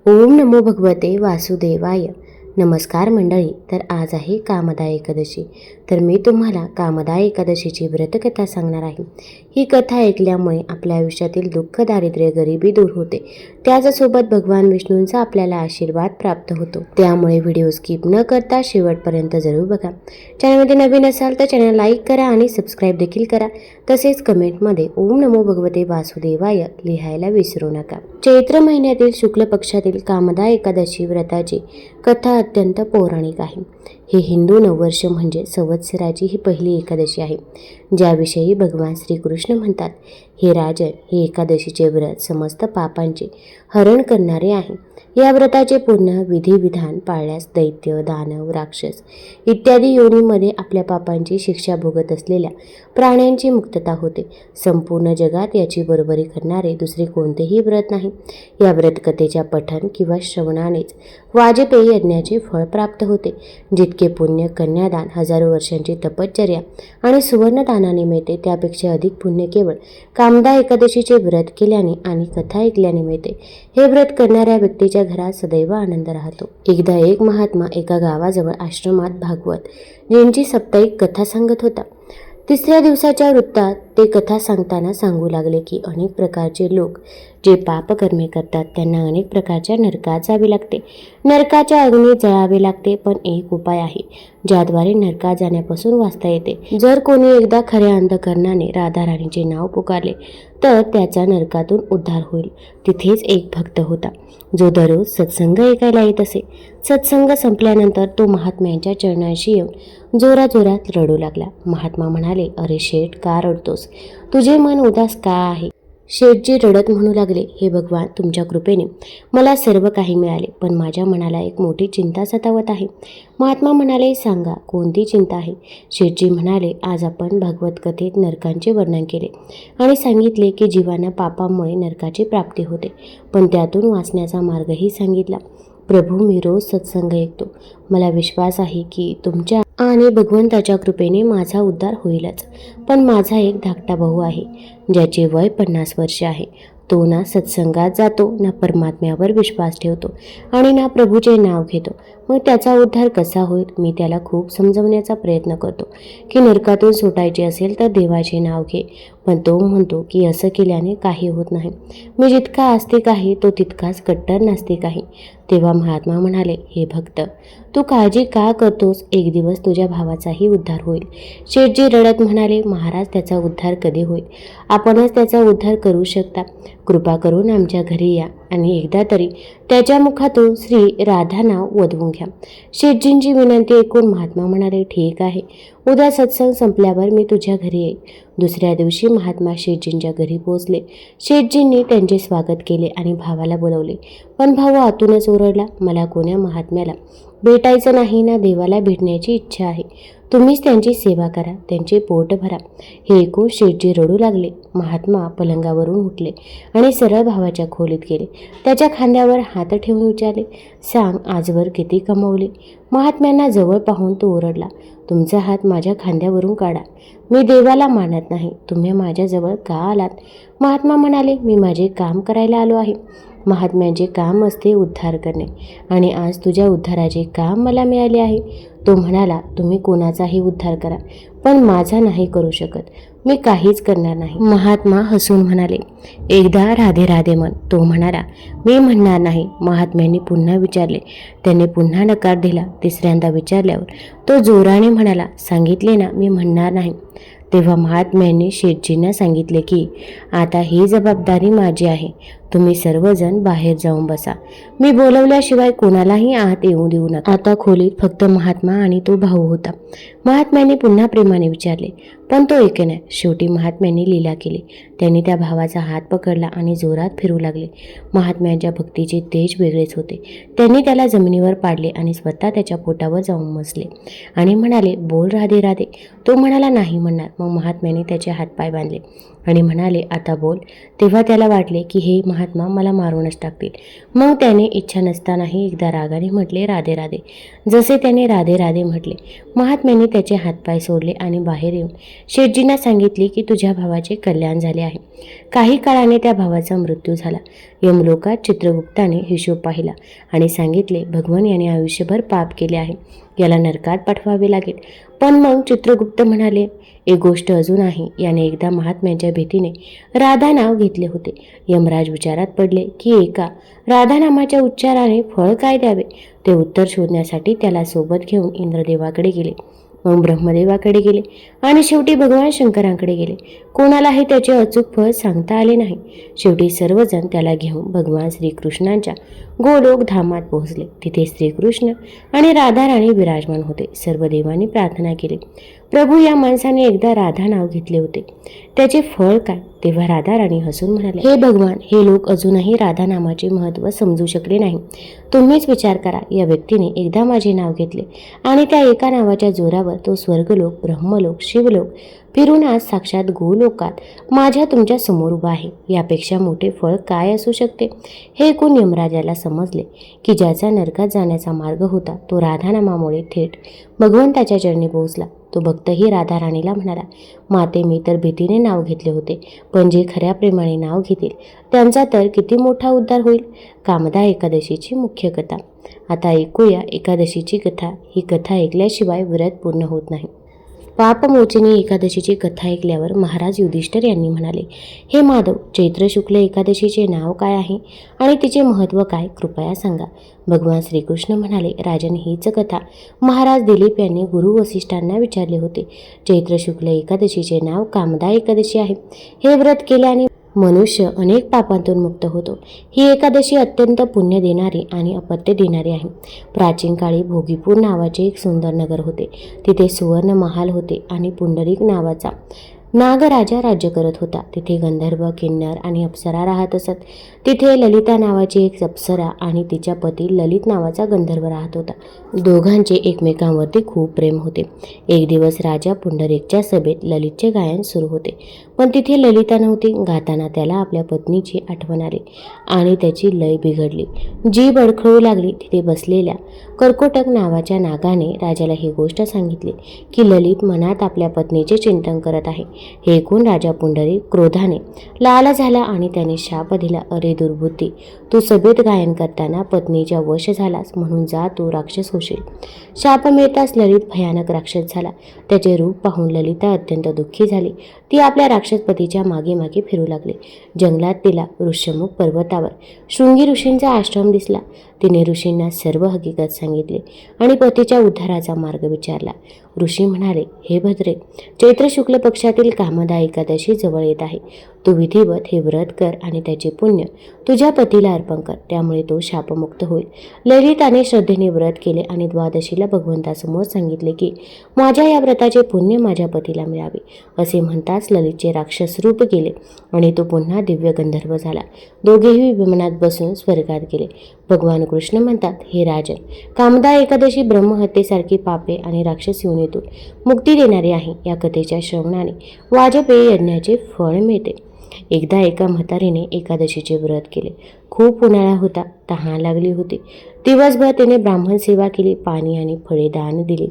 ओम नमो भगवते वासुदेवाय. नमस्कार मंडळी. तर आज आहे कामदा एकादशी. तर मी तुम्हाला कामदा एकादशीची व्रतकथा सांगणार आहे. ही कथा ऐकल्यामुळे आपल्या आयुष्यातील दुःख, दारिद्र्य, गरिबी दूर होते. त्याचसोबत भगवान विष्णूंचा आपल्याला आशीर्वाद प्राप्त होतो. त्यामुळे व्हिडिओ स्किप न करता शेवटपर्यंत जरूर बघा. चॅनलमध्ये नवीन असाल तर चॅनल लाईक करा आणि सबस्क्राईब देखील करा. तसेच कमेंटमध्ये ओम नमो भगवते वासुदेवाय लिहायला विसरू नका. चैत्र महिन्यातील शुक्ल पक्षातील कामदा एकादशी व्रताची कथा अत्यंत पौराणिक आहे. हे हिंदू नववर्ष म्हणजे संवत्सराची ही पहिली एकादशी आहे, ज्याविषयी भगवान श्रीकृष्ण म्हणतात, हे राजन, हे एकादशीचे व्रत समस्त पापांचे हरण करणारे आहे. या व्रताचे पूर्ण विधिविधान पाळल्यास दैत्य, दानव, राक्षस इत्यादी योनीमध्ये आपल्या पापांची शिक्षा भोगत असलेल्या प्राण्यांची मुक्तता होते. संपूर्ण जगात याची बरोबरी करणारे दुसरे कोणतेही व्रत नाही. या व्रतकथेच्या पठण किंवा श्रवणानेच वाजपेयी यज्ञाचे फळ प्राप्त होते. जितके पुण्य कन्यादान, हजारो वर्षांची तपश्चर्या आणि सुवर्णदानाने मिळते, त्यापेक्षा अधिक पुण्य केवळ कामदा एकादशीचे व्रत केल्याने आणि कथा ऐकल्याने मिळते. हे व्रत करणाऱ्या व्यक्तीच्या घरात सदैव आनंद राहतो. एकदा एक महात्मा एका गावाजवळ आश्रमात भागवत जींची साप्ताहिक कथा सांगत होता. तिसऱ्या दिवसाच्या वृत्तात ते कथा सांगताना सांगू लागले की अनेक प्रकारचे लोक जे पापकर्मे करतात त्यांना अनेक प्रकारच्या नरकात जावे लागते. नरकाच्या अग्नीत जळावे लागते. पण एक उपाय आहे ज्याद्वारे नरकात जाण्यापासून वाचता येते. जर कोणी एकदा खऱ्या अंतःकरणाने राधाराणीचे नाव पुकारले तर त्याचा नरकातून उद्धार होईल. तिथेच एक भक्त होता जो दररोज सत्संग ऐकायला येत असे. सत्संग संपल्यानंतर तो महात्म्यांच्या चरणांशी येऊन जोराजोरात रडू लागला. महात्मा म्हणाले, अरे शेठ, का रडतोस? तुझे मन उदास का आहे? शेठजी रडत म्हणू लागले, हे भगवान, तुमच्या कृपेने मला सर्व काही मिळाले, पण माझ्या मनाला एक मोठी चिंता सतावत आहे. महात्मा म्हणाले, सांगा, कोणती चिंता आहे? शेठजी म्हणाले, आज आपण भागवत कथेत नरकांचे वर्णन केले आणि सांगितले की जीवांना पापामुळे नरकाची प्राप्ती होते, पण त्यातून वाचण्याचा मार्गही सांगितला. प्रभू, मी रोज सत्संग ऐकतो. मला विश्वास आहे की तुमच्या आणि भगवंताच्या कृपेने माझा उद्धार होईलच. पण माझा एक धाकटा भाऊ आहे ज्याचे वय 50 वर्ष आहे. तो ना सत्संगात जातो, ना परमात्म्यावर विश्वास ठेवतो आणि ना प्रभूचे नाव घेतो. मग त्याचा उद्धार कसा होईल? मी त्याला खूप समजवण्याचा प्रयत्न करतो की नरकातून सुटायचे असेल तर देवाचे नाव घे, पण तो म्हणतो की असं केल्याने काही होत नाही. मी जितका आस्तिक आहे तो तितकाच कट्टर नास्तिक आहे. तेव्हा महात्मा म्हणाले, हे भक्त, तू काळजी का करतोस? एक दिवस तुझ्या भावाचाही उद्धार होईल. शेठजी रडत म्हणाले, महाराज, त्याचा उद्धार कधी होईल? आपणच त्याचा उद्धार करू शकता. कृपा करून आमच्या घरी या आणि एकदा तरी त्याच्या मुखातून श्री राधा नाव वदवून घ्या. शेठजींची विनंती ऐकून महात्मा म्हणाले, ठीक आहे, उद्या सत्संग संपल्यावर मी तुझ्या घरी येईल. दुसऱ्या दिवशी महात्मा शेठजींच्या घरी पोहोचले. शेठजींनी त्यांचे स्वागत केले आणि भावाला बोलवले, पण भाऊ आतूनच ओरडला, मला कोण्या महात्म्याला भेटायचं नाही ना देवाला भेटण्याची इच्छा आहे. तुम्हीच त्यांची सेवा करा, त्यांचे पोट भरा. हे ऐकून शेठजी रडू लागले. महात्मा पलंगावरून उठले आणि सरळ भावाच्या खोलीत गेले. त्याच्या खांद्यावर हात ठेवून विचारले, सांग, आजवर किती कमवले? महात्म्यांना जवळ पाहून तो ओरडला, तुमचा हात माझ्या खांद्यावरून काढा. मी देवाला मानत नाही. तुम्ही माझ्याजवळ का आलात? महात्मा म्हणाले, मी माझे काम करायला आलो आहे. महात्म्यांचे काम असते उद्धार करणे आणि आज तुझ्या उद्धाराचे काम मला मिळाले आहे. तो म्हणाला, तुम्ही कोणाचाही उद्धार करा, पण माझा नाही करू शकत. मी काहीच करणार नाही. महात्मा हसून म्हणाले, एकदा राधे राधे म्हण. तो म्हणाला, मी म्हणणार नाही. महात्म्यांनी पुन्हा विचारले. त्याने पुन्हा नकार दिला. तिसऱ्यांदा विचारल्यावर तो जोराने म्हणाला, सांगितले ना, मी म्हणणार नाही. तेव्हा महात्म्यांनी शेठजींना सांगितले की आता ही जबाबदारी माझी आहे. तुम्ही सर्वजण बाहेर जाऊन बसा. मी बोलवल्याशिवाय कोणालाही आत येऊ देऊ नका. आता खोलीत फक्त महात्मा आणि तो भाऊ होता. महात्म्यांनी पुन्हा प्रेमाने विचारले, पण तो ऐके नाही. शेवटी महात्म्यांनी लीला केली. त्यांनी त्या भावाचा हात पकडला आणि जोरात फिरू लागले. महात्म्यांच्या भक्तीचे तेज वेगळेच होते. त्यांनी त्याला जमिनीवर पाडले आणि स्वतः त्याच्या पोटावर जाऊन बसले आणि म्हणाले, बोल राधे राधे. तो म्हणाला, नाही म्हणणार. मग महात्म्यांनी त्याचे हातपाय बांधले आणि म्हणाले, आता बोल. तेव्हा त्याला वाटले की हे महात्मा मला मारूनच टाकतील. मग त्याने इच्छा नसतानाही एकदा रागाने म्हटले, राधे राधे. जसे त्याने राधे राधे म्हटले, महात्म्यांनी त्याचे हातपाय सोडले आणि बाहेर येऊन शेठजींना सांगितले की तुझ्या भावाचे कल्याण झाले आहे. काही काळाने त्या भावाचा मृत्यू झाला. यमलोकात चित्रगुप्ताने हिशोब पाहिला आणि सांगितले, भगवान याने आयुष्यभर पाप केले आहे, याला नरकात पाठवावे लागेल. पण मग चित्रगुप्त म्हणाले, एक गोष्ट अजून आहे, याने एकदा महात्म्यांच्या भीतीने राधा नाव घेतले होते. यमराज विचारात पडले की एका राधा नामाच्या उच्चाराने फळ काय द्यावे. ते उत्तर शोधण्यासाठी त्याला सोबत घेऊन इंद्रदेवाकडे गेले, मग ब्रह्मदेवाकडे गेले आणि शेवटी भगवान शंकरांकडे गेले. कोणालाही त्याचे अचूक फळ सांगता आले नाही. शेवटी सर्वजण त्याला घेऊन भगवान श्रीकृष्णांच्या गोलोक धामात पोहोचले. तिथे श्रीकृष्ण आणि राधाराणी विराजमान होते. सर्व देवांनी प्रार्थना केली, प्रभू, या माणसाने एकदा राधा नाव घेतले होते, त्याचे फळ काय? तेव्हा राधाराणी हसून म्हणाले, हे भगवान, हे लोक अजूनही राधा नामाचे महत्त्व समजू शकले नाही. तुम्हीच विचार करा, या व्यक्तीने एकदा माझे नाव घेतले आणि त्या एका नावाच्या जोरावर तो स्वर्गलोक, ब्रह्मलोक, शिवलोक फिरून आज साक्षात गोलोकात माझ्या तुमच्या समोर उभा आहे. यापेक्षा मोठे फळ काय असू शकते? हे ऐकून यमराजाला समजले की ज्याचा नरकात जाण्याचा मार्ग होता तो राधानामामुळे थेट भगवंताच्या चरणी पोहोचला. तो भक्तही राधाराणीला म्हणाला, माते, मी तर भीतीने नाव घेतले होते, पण जे खऱ्या प्रेमाने नाव घेतील त्यांचा तर किती मोठा उद्धार होईल. कामदा एकादशीची मुख्य कथा. आता ऐकूया एकादशीची कथा. ही कथा ऐकल्याशिवाय व्रत पूर्ण होत नाही. पापमोचनी एकादशीची कथा ऐकल्यावर महाराज युधिष्ठिर यांनी म्हणाले, हे माधव, चैत्र शुक्ल एकादशीचे नाव काय आहे आणि तिचे महत्त्व काय, कृपया सांगा. भगवान श्रीकृष्ण म्हणाले, राजन, हीच कथा महाराज दिलीप यांनी गुरु वसिष्ठांना विचारले होते. चैत्र शुक्ल एकादशीचे नाव कामदा एकादशी आहे. हे व्रत केल्याने मनुष्य अनेक पापांतून मुक्त होतो. ही एकादशी अत्यंत पुण्य देणारी आणि अपत्य देणारी आहे. प्राचीन काळी भोगीपूर नावाचे एक सुंदर नगर होते. तिथे सुवर्ण महाल होते आणि पुंडरीक नावाचा नागराजा राज्य करत होता. तिथे गंधर्व, किन्नर आणि अप्सरा राहत असत. तिथे ललिता नावाची एक अप्सरा आणि तिच्या पती ललित नावाचा गंधर्व राहत होता. दोघांचे एकमेकांवरती खूप प्रेम होते. एक दिवस राजा पुंडरीकच्या सभेत ललितचे गायन सुरू होते, पण तिथे ललिता नव्हती. गाताना त्याला आपल्या पत्नीची आठवण आली आणि त्याची लय बिघडली. जीभ अडखळू लागली. तिथे बसलेल्या कर्कोटक नावाच्या नागाने राजाला ही गोष्ट सांगितली की ललित मनात आपल्या पत्नीचे चिंतन करत आहे. हे ऐकून राजा पुंडरीक क्रोधाने लाल झाला आणि त्याने शाप दिला, अरे दुर्बुद्धी, तू सभेत गायन करताना पत्नीच्या वश झालास, म्हणून जा, तू राक्षस होशील. शाप मिळताच ललित भयानक राक्षस झाला. त्याचे रूप पाहून ललिता अत्यंत दुःखी झाली. ती आपल्या राक्षसपतीच्या मागे मागे फिरू लागली. जंगलात तिला ऋष्यमुख पर्वतावर शृंगी ऋषींचा आश्रम दिसला. तिने ऋषींना सर्व हकीकत सांगितली आणि पतीच्या उद्धाराचा मार्ग विचारला. ऋषी म्हणाले, हे भद्रे, चैत्र शुक्ल पक्षातील कामदा एकादशी जवळ येत आहे. तू विधिवत हे व्रत कर आणि त्याचे पुण्य तुझ्या पतीला अर्पण कर, त्यामुळे तो शापमुक्त होईल. ललिताने श्रद्धेने व्रत केले आणि द्वादशीला भगवंतासमोर सांगितले की माझ्या या व्रताचे पुण्य माझ्या पतीला मिळावे. असे म्हणताच ललितचे राक्षस रूप गेले आणि तो पुन्हा दिव्य गंधर्व झाला. दोघेही विमानात बसून स्वर्गात गेले. भगवान कृष्ण म्हणतात, हे राजन, कामदा एकादशी ब्रह्महत्येसारखी पापे आणि राक्षस योनीतून मुक्ती देणारी आहे. या कथेच्या श्रवणाने वाजपेयी यज्ञाचे फळ मिळते. एकदा एका म्हातारीने एकादशीचे व्रत केले. खूप उन्हाळा होता, तहान लागली होती. दिवसभर तिने ब्राह्मण सेवा केली, पाणी आणि फळे दान दिली.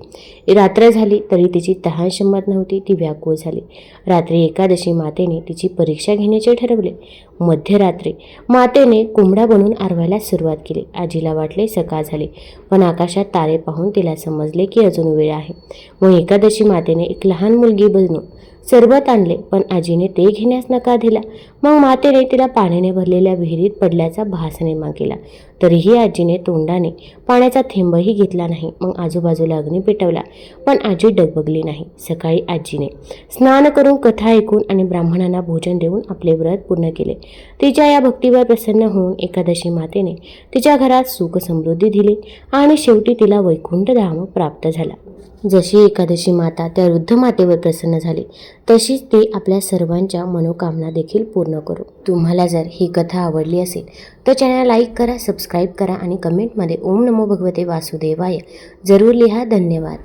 रात्र झाली तरी तिची तहान शमत नव्हती. ती व्याकुळ झाली. रात्री एकादशी मातेने तिची परीक्षा घेण्याचे ठरवले. मध्यरात्री मातेने कोंबडा बनून आरवायला सुरुवात केली. आजीला वाटले सकाळ झाली, पण आकाशात तारे पाहून तिला समजले की अजून वेळ आहे. मग एकादशी मातेने एक लहान मुलगी बनवून सरबत आणले, पण आजीने ते घेण्यास नकार दिला. मग मातेने तिला पाण्याने भरलेल्या विहिरीत पडल्याचा भास निर्माण केला. तरीही आजीने तोंडाने पाण्याचा थेंबही घेतला नाही. मग आजूबाजूला अग्नी पेटवला, पण आजी डगबगली नाही. सकाळी आजीने स्नान करून कथा ऐकून आणि ब्राह्मणांना भोजन देऊन आपले व्रत पूर्ण केले. तिच्या या भक्तीवर प्रसन्न होऊन एकादशी मातेने तिच्या घरात सुख समृद्धी दिली आणि शेवटी तिला वैकुंठ धाम प्राप्त झाला. जशी एकादशी माता त्या वृद्ध मातेवर प्रसन्न झाली, तशीच ती आपल्या सर्वांच्या मनोकामना देखील पूर्ण करू. तुम्हाला जर ही कथा आवडली असेल तर चॅनल लाईक करा, सबस्क्राईब करा आणि कमेंटमध्ये ओम नमो भगवते वासुदेवाय जरूर लिहा. धन्यवाद.